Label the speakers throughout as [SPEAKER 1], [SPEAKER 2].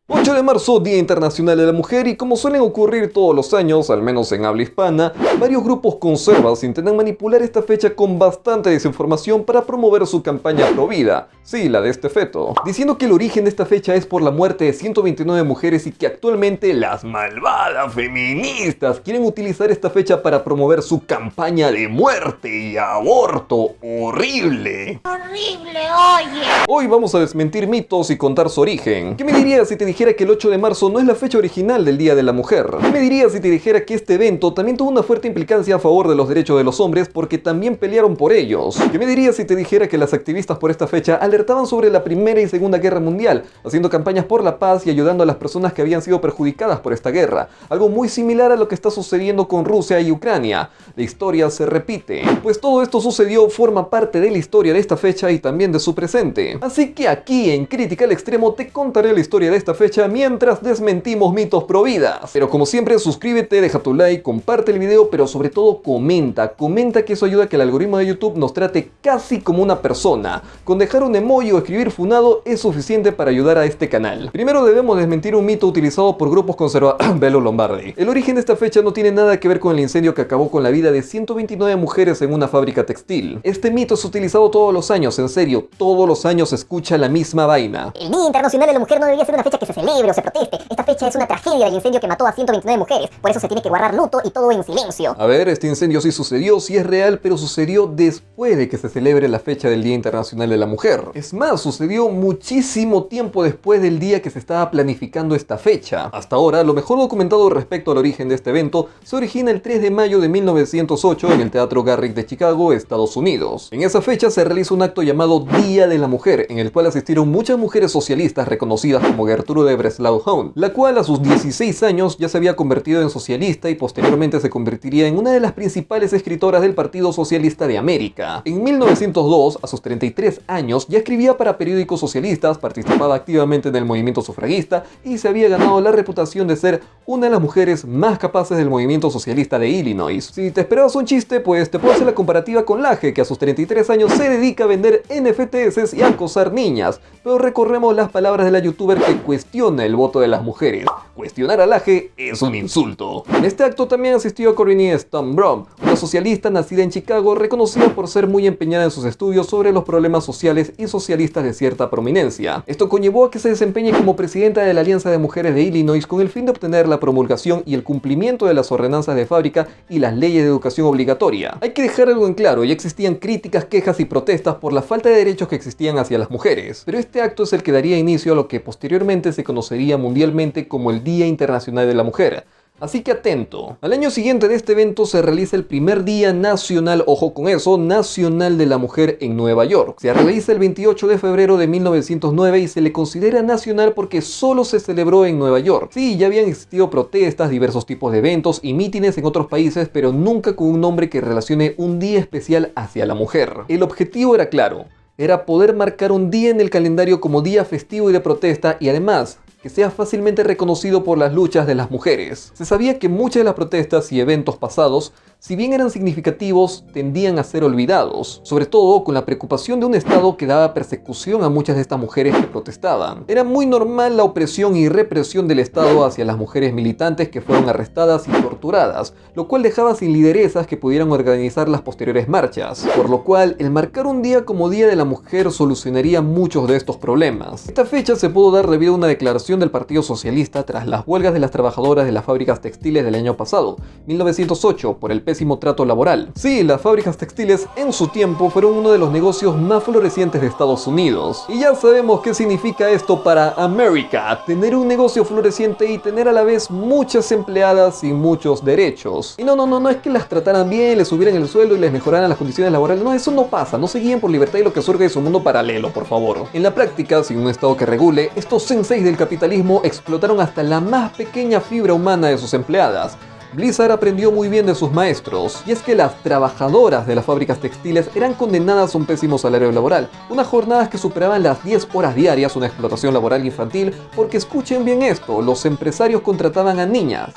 [SPEAKER 1] 8 de marzo, Día Internacional de la Mujer, y como suelen ocurrir todos los años, al menos en habla hispana, varios grupos conservas intentan manipular esta fecha con bastante desinformación para promover su campaña provida, sí, la de este feto, diciendo que el origen de esta fecha es por la muerte de 129 mujeres y que actualmente las malvadas feministas quieren utilizar esta fecha para promover su campaña de muerte y aborto horrible.
[SPEAKER 2] Horrible, oye.
[SPEAKER 1] Hoy vamos a desmentir mitos y contar su origen. ¿Qué me dirías si te dijera que el 8 de marzo no es la fecha original del Día de la Mujer? ¿Qué me dirías si te dijera que este evento también tuvo una fuerte implicancia a favor de los derechos de los hombres porque también pelearon por ellos? ¿Qué me dirías si te dijera que las activistas por esta fecha alertaban sobre la Primera y Segunda Guerra Mundial, haciendo campañas por la paz y ayudando a las personas que habían sido perjudicadas por esta guerra? Algo muy similar a lo que está sucediendo con Rusia y Ucrania. La historia se repite, pues todo esto sucedió, forma parte de la historia de esta fecha y también de su presente. Así que aquí en Crítica al Extremo te contaré la historia de esta fecha mientras desmentimos mitos pro vidas. Pero como siempre, suscríbete, deja tu like, comparte el video, pero sobre todo comenta que eso ayuda a que el algoritmo de YouTube nos trate casi como una persona. Con dejar un emoji o escribir funado es suficiente para ayudar a este canal. Primero debemos desmentir un mito utilizado por grupos conservadores. Belo Lombardi. El origen de esta fecha no tiene nada que ver con el incendio que acabó con la vida de 129 mujeres en una fábrica textil. Este mito es utilizado todos los años, en serio, todos los años se escucha la misma vaina.
[SPEAKER 3] El Día Internacional de la Mujer no debería ser una fecha que se celebre o se proteste. Esta fecha es una tragedia del incendio que mató a 129 mujeres. Por eso se tiene que guardar luto y todo en silencio.
[SPEAKER 1] A ver, este incendio sí sucedió, sí es real, pero sucedió después de que se celebre la fecha del Día Internacional de la Mujer. Es más, sucedió muchísimo tiempo después del día que se estaba planificando esta fecha. Hasta ahora, lo mejor documentado respecto al origen de este evento se origina el 3 de mayo de 1908 en el Teatro Garrick de Chicago, Estados Unidos. En esa fecha se realiza un acto llamado Día de la Mujer, en el cual asistieron muchas mujeres socialistas reconocidas como Gertrude Breslau Hohn, la cual a sus 16 años ya se había convertido en socialista y posteriormente se convertiría en una de las principales escritoras del Partido Socialista de América. En 1902, a sus 33 años, ya escribía para periódicos socialistas, participaba activamente en el movimiento sufragista y se había ganado la reputación de ser una de las mujeres más capaces del movimiento socialista de Illinois. Si te esperabas un chiste, pues te puedo hacer la comparativa con Laje, que a sus 33 años se dedica a vender NFTs y a acosar niñas. Pero recorremos las palabras de la youtuber que cuestiona el voto de las mujeres. Cuestionar a Laje es un insulto. En este acto también asistió Corinne Stone Brown, una socialista nacida en Chicago, reconocida por ser muy empeñada en sus estudios sobre los problemas sociales y socialistas de cierta prominencia. Esto conllevó a que se desempeñe como presidenta de la Alianza de Mujeres de Illinois con el fin de obtener la promulgación y el cumplimiento de las ordenanzas de fábrica y las leyes de educación obligatoria. Hay que dejar algo en claro, ya existían críticas, quejas y protestas por la falta de derechos que existían hacia las mujeres, pero este acto es el que daría inicio a lo que posteriormente se conocería mundialmente como el Día Internacional de la Mujer. Así que atento. Al año siguiente de este evento se realiza el primer Día Nacional, ojo con eso, Nacional de la Mujer en Nueva York. Se realiza el 28 de febrero de 1909 y se le considera nacional porque solo se celebró en Nueva York. Sí, ya habían existido protestas, diversos tipos de eventos y mítines en otros países, pero nunca con un nombre que relacione un día especial hacia la mujer. El objetivo era claro, era poder marcar un día en el calendario como día festivo y de protesta y además que sea fácilmente reconocido por las luchas de las mujeres. Se sabía que muchas de las protestas y eventos pasados, si bien eran significativos, tendían a ser olvidados, sobre todo con la preocupación de un Estado que daba persecución a muchas de estas mujeres que protestaban. Era muy normal la opresión y represión del Estado hacia las mujeres militantes que fueron arrestadas y torturadas, lo cual dejaba sin lideresas que pudieran organizar las posteriores marchas, por lo cual el marcar un día como Día de la Mujer solucionaría muchos de estos problemas. Esta fecha se pudo dar debido a una declaración del Partido Socialista tras las huelgas de las trabajadoras de las fábricas textiles del año pasado, 1908, por el pésimo trato laboral. Sí, las fábricas textiles en su tiempo fueron uno de los negocios más florecientes de Estados Unidos. Y ya sabemos qué significa esto para América, tener un negocio floreciente y tener a la vez muchas empleadas y muchos derechos. Y no es que las trataran bien, les subieran el sueldo y les mejoraran las condiciones laborales, no, eso no pasa, no se guíen por libertad y lo que surge de su mundo paralelo, por favor. En la práctica, sin un Estado que regule, estos senseis del capitalismo explotaron hasta la más pequeña fibra humana de sus empleadas. Blizzard aprendió muy bien de sus maestros, y es que las trabajadoras de las fábricas textiles eran condenadas a un pésimo salario laboral, unas jornadas que superaban las 10 horas diarias, una explotación laboral infantil, porque escuchen bien esto, los empresarios contrataban a niñas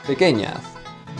[SPEAKER 1] pequeñas,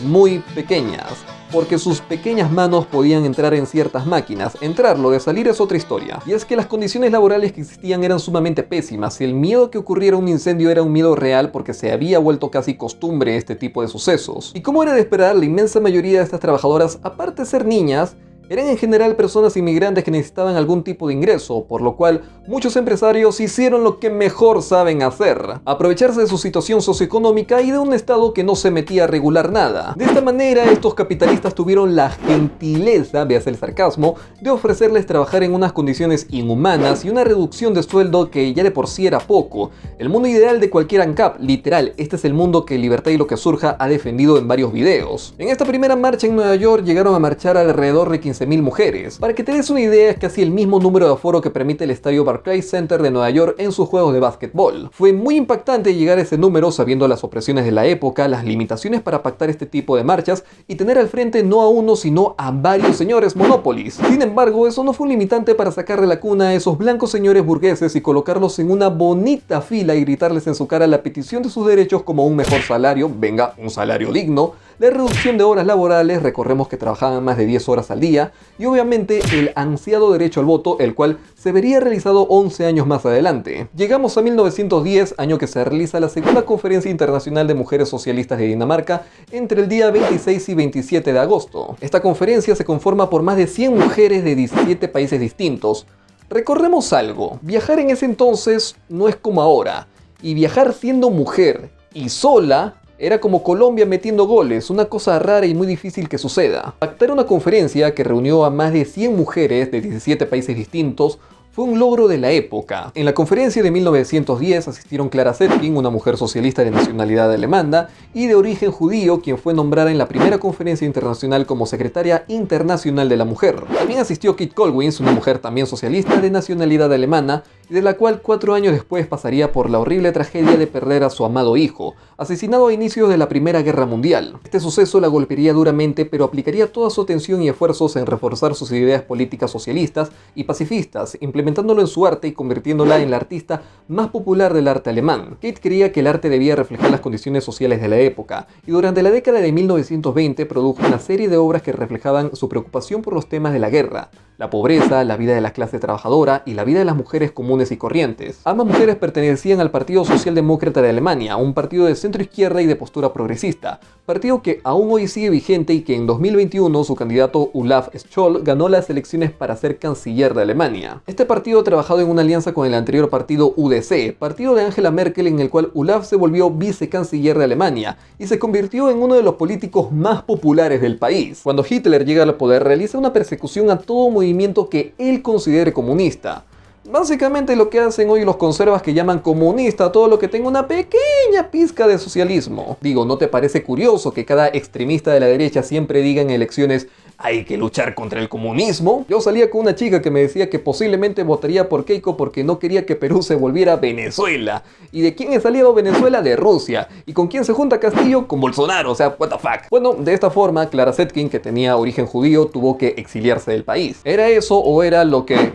[SPEAKER 1] muy pequeñas, porque sus pequeñas manos podían entrar en ciertas máquinas. Entrar, lo de salir es otra historia. Y es que las condiciones laborales que existían eran sumamente pésimas y el miedo que ocurriera un incendio era un miedo real porque se había vuelto casi costumbre este tipo de sucesos. Y como era de esperar, la inmensa mayoría de estas trabajadoras, aparte de ser niñas, eran en general personas inmigrantes que necesitaban algún tipo de ingreso, por lo cual muchos empresarios hicieron lo que mejor saben hacer: aprovecharse de su situación socioeconómica y de un estado que no se metía a regular nada. De esta manera, estos capitalistas tuvieron la gentileza, véase el sarcasmo, de ofrecerles trabajar en unas condiciones inhumanas y una reducción de sueldo que ya de por sí era poco. El mundo ideal de cualquier ANCAP, literal, este es el mundo que Libertad y lo que surja ha defendido en varios videos. En esta primera marcha en Nueva York llegaron a marchar alrededor de 15.000 mujeres. Para que te des una idea, es casi el mismo número de aforo que permite el estadio Barclays Center de Nueva York en sus juegos de básquetbol. Fue muy impactante llegar a ese número sabiendo las opresiones de la época, las limitaciones para pactar este tipo de marchas y tener al frente no a uno sino a varios señores Monopolies. Sin embargo, eso no fue un limitante para sacar de la cuna a esos blancos señores burgueses y colocarlos en una bonita fila y gritarles en su cara la petición de sus derechos como un mejor salario, venga, un salario digno, la reducción de horas laborales, recordemos que trabajaban más de 10 horas al día, y obviamente el ansiado derecho al voto, el cual se vería realizado 11 años más adelante. Llegamos a 1910, año que se realiza la segunda Conferencia Internacional de Mujeres Socialistas de Dinamarca entre el día 26 y 27 de agosto. Esta conferencia se conforma por más de 100 mujeres de 17 países distintos. Recordemos algo, viajar en ese entonces no es como ahora, y viajar siendo mujer y sola era como Colombia metiendo goles, una cosa rara y muy difícil que suceda. Pactar una conferencia que reunió a más de 100 mujeres de 17 países distintos fue un logro de la época. En la conferencia de 1910 asistieron Clara Zetkin, una mujer socialista de nacionalidad alemana y de origen judío, quien fue nombrada en la primera conferencia internacional como secretaria internacional de la mujer. También asistió Kit Colwins, una mujer también socialista de nacionalidad alemana, y de la cual 4 años después pasaría por la horrible tragedia de perder a su amado hijo, asesinado a inicios de la Primera Guerra Mundial. Este suceso la golpearía duramente, pero aplicaría toda su atención y esfuerzos en reforzar sus ideas políticas socialistas y pacifistas, implementándolo en su arte y convirtiéndola en la artista más popular del arte alemán. Kate creía que el arte debía reflejar las condiciones sociales de la época, y durante la década de 1920 produjo una serie de obras que reflejaban su preocupación por los temas de la guerra, la pobreza, la vida de la clase trabajadora y la vida de las mujeres comunes y corrientes. Ambas mujeres pertenecían al Partido Socialdemócrata de Alemania, un partido de centro izquierda y de postura progresista, partido que aún hoy sigue vigente y que en 2021 su candidato Olaf Scholz ganó las elecciones para ser canciller de Alemania. Este partido ha trabajado en una alianza con el anterior partido UDC, partido de Angela Merkel, en el cual Olaf se volvió vicecanciller de Alemania y se convirtió en uno de los políticos más populares del país. Cuando Hitler llega al poder, realiza una persecución a todo movimiento que él considere comunista. Básicamente lo que hacen hoy los conservas, que llaman comunista a todo lo que tenga una pequeña pizca de socialismo. Digo, ¿no te parece curioso que cada extremista de la derecha siempre diga en elecciones hay que luchar contra el comunismo? Yo salía con una chica que me decía que posiblemente votaría por Keiko porque no quería que Perú se volviera Venezuela. ¿Y de quién es aliado Venezuela? De Rusia. ¿Y con quién se junta Castillo? Con Bolsonaro, o sea, what the fuck. Bueno, de esta forma, Clara Zetkin, que tenía origen judío, tuvo que exiliarse del país. ¿Era eso o era lo que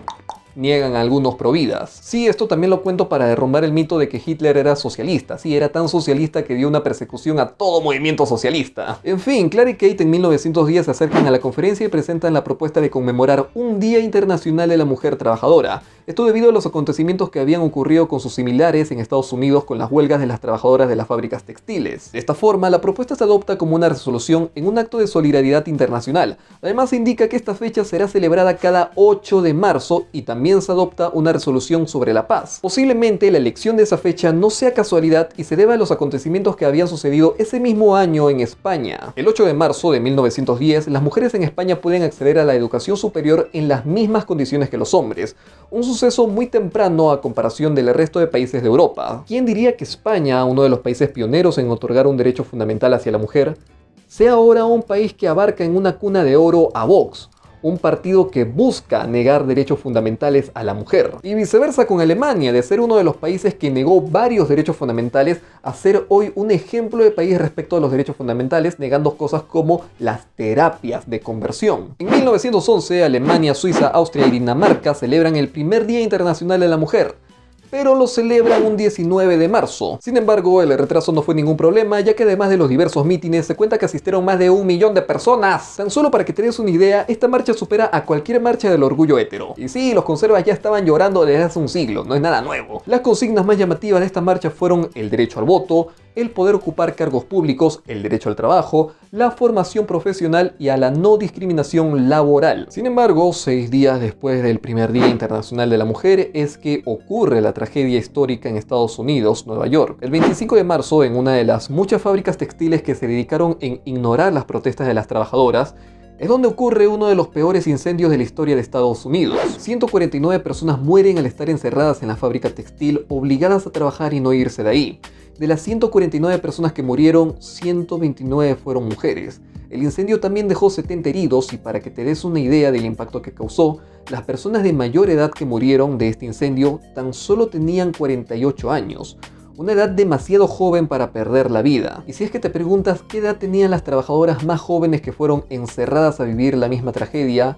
[SPEAKER 1] niegan algunos providas? Sí, esto también lo cuento para derrumbar el mito de que Hitler era socialista. Sí, era tan socialista que dio una persecución a todo movimiento socialista. En fin, Clara y Kate en 1910 se acercan a la conferencia y presentan la propuesta de conmemorar un Día Internacional de la Mujer Trabajadora. Esto debido a los acontecimientos que habían ocurrido con sus similares en Estados Unidos con las huelgas de las trabajadoras de las fábricas textiles. De esta forma, la propuesta se adopta como una resolución en un acto de solidaridad internacional. Además, se indica que esta fecha será celebrada cada 8 de marzo y también se adopta una resolución sobre la paz. Posiblemente la elección de esa fecha no sea casualidad y se deba a los acontecimientos que habían sucedido ese mismo año en España. El 8 de marzo de 1910, las mujeres en España pueden acceder a la educación superior en las mismas condiciones que los hombres. Un suceso muy temprano a comparación del resto de países de Europa. ¿Quién diría que España, uno de los países pioneros en otorgar un derecho fundamental hacia la mujer, sea ahora un país que abarca en una cuna de oro a Vox, un partido que busca negar derechos fundamentales a la mujer? Y viceversa con Alemania, de ser uno de los países que negó varios derechos fundamentales a ser hoy un ejemplo de país respecto a los derechos fundamentales, negando cosas como las terapias de conversión. En 1911, Alemania, Suiza, Austria y Dinamarca celebran el primer Día Internacional de la Mujer. pero lo celebran un 19 de marzo. Sin embargo, el retraso no fue ningún problema, ya que además de los diversos mítines, se cuenta que asistieron más de 1 millón de personas. Tan solo para que te des una idea, esta marcha supera a cualquier marcha del orgullo hétero. Y sí, los conservas ya estaban llorando desde hace un siglo, no es nada nuevo. Las consignas más llamativas de esta marcha fueron el derecho al voto, el poder ocupar cargos públicos, el derecho al trabajo, la formación profesional y a la no discriminación laboral. Sin embargo, 6 días después del primer Día Internacional de la Mujer es que ocurre la tragedia histórica en Estados Unidos, Nueva York. El 25 de marzo, en una de las muchas fábricas textiles que se dedicaron en ignorar las protestas de las trabajadoras, es donde ocurre uno de los peores incendios de la historia de Estados Unidos. 149 personas mueren al estar encerradas en la fábrica textil, obligadas a trabajar y no irse de ahí. De las 149 personas que murieron, 129 fueron mujeres. El incendio también dejó 70 heridos y para que te des una idea del impacto que causó, las personas de mayor edad que murieron de este incendio tan solo tenían 48 años. Una edad demasiado joven para perder la vida. Y si es que te preguntas qué edad tenían las trabajadoras más jóvenes que fueron encerradas a vivir la misma tragedia,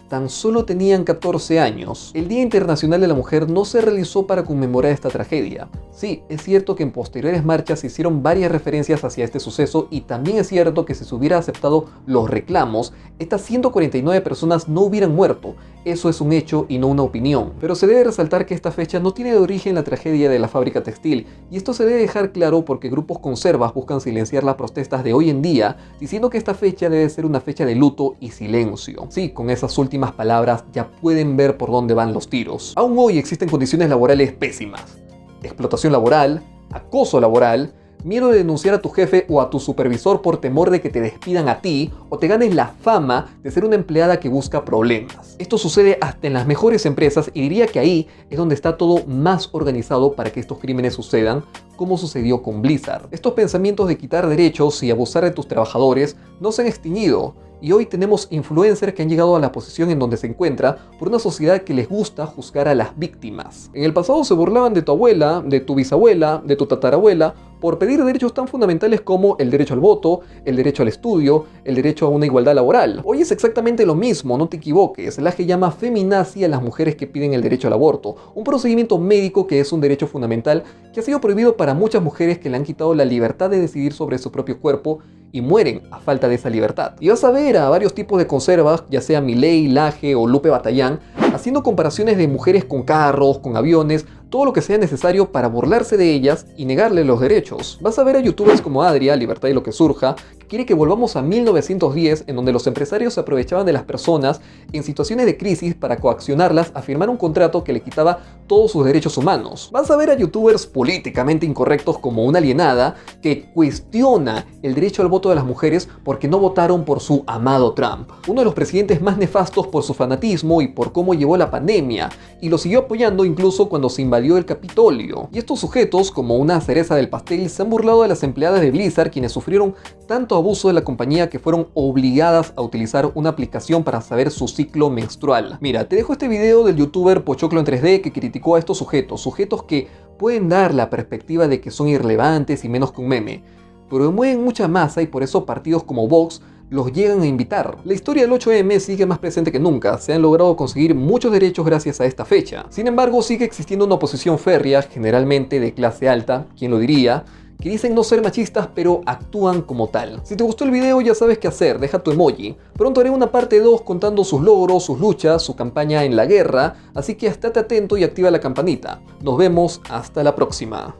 [SPEAKER 1] tan solo tenían 14 años. El Día Internacional de la Mujer no se realizó para conmemorar esta tragedia. Sí, es cierto que en posteriores marchas se hicieron varias referencias hacia este suceso y también es cierto que si se hubiera aceptado los reclamos, estas 149 personas no hubieran muerto. Eso es un hecho y no una opinión. Pero se debe resaltar que esta fecha no tiene de origen la tragedia de la fábrica textil, y esto se debe dejar claro porque grupos conservas buscan silenciar las protestas de hoy en día, diciendo que esta fecha debe ser una fecha de luto y silencio. Sí, con esas últimas palabras ya pueden ver por dónde van los tiros. Aún hoy existen condiciones laborales pésimas. Explotación laboral, acoso laboral, miedo de denunciar a tu jefe o a tu supervisor por temor de que te despidan a ti o te ganes la fama de ser una empleada que busca problemas. Esto sucede hasta en las mejores empresas y diría que ahí es donde está todo más organizado para que estos crímenes sucedan, como sucedió con Blizzard. Estos pensamientos de quitar derechos y abusar de tus trabajadores no se han extinguido. Y hoy tenemos influencers que han llegado a la posición en donde se encuentra por una sociedad que les gusta juzgar a las víctimas. En el pasado se burlaban de tu abuela, de tu bisabuela, de tu tatarabuela, por pedir derechos tan fundamentales como el derecho al voto, el derecho al estudio, el derecho a una igualdad laboral. Hoy es exactamente lo mismo, no te equivoques. La AGE llama feminazi a las mujeres que piden el derecho al aborto, un procedimiento médico que es un derecho fundamental que ha sido prohibido para muchas mujeres que le han quitado la libertad de decidir sobre su propio cuerpo y mueren a falta de esa libertad. Y vas a ver a varios tipos de conservas, ya sea Milei, Laje o Lupe Batallán, haciendo comparaciones de mujeres con carros, con aviones, todo lo que sea necesario para burlarse de ellas y negarle los derechos. Vas a ver a youtubers como Adria, Libertad y lo que surja, que quiere que volvamos a 1910, en donde los empresarios se aprovechaban de las personas en situaciones de crisis para coaccionarlas a firmar un contrato que le quitaba todos sus derechos humanos. Vas a ver a youtubers políticamente incorrectos como Una Alienada, que cuestiona el derecho al voto de las mujeres porque no votaron por su amado Trump, uno de los presidentes más nefastos por su fanatismo y por cómo llevó la pandemia, y lo siguió apoyando incluso cuando se invadió el Capitolio. Y estos sujetos, como una cereza del pastel, se han burlado de las empleadas de Blizzard, quienes sufrieron tanto abuso de la compañía que fueron obligadas a utilizar una aplicación para saber su ciclo menstrual. Mira, te dejo este video del youtuber Pochoclo en 3D que criticó a estos sujetos que pueden dar la perspectiva de que son irrelevantes y menos que un meme, pero mueven mucha masa y por eso partidos como Vox los llegan a invitar. La historia del 8M sigue más presente que nunca, se han logrado conseguir muchos derechos gracias a esta fecha. Sin embargo, sigue existiendo una oposición férrea, generalmente de clase alta, ¿quién lo diría?, que dicen no ser machistas pero actúan como tal. Si te gustó el video ya sabes qué hacer, deja tu emoji. Pronto haré una parte 2 contando sus logros, sus luchas, su campaña en la guerra, así que estate atento y activa la campanita. Nos vemos hasta la próxima.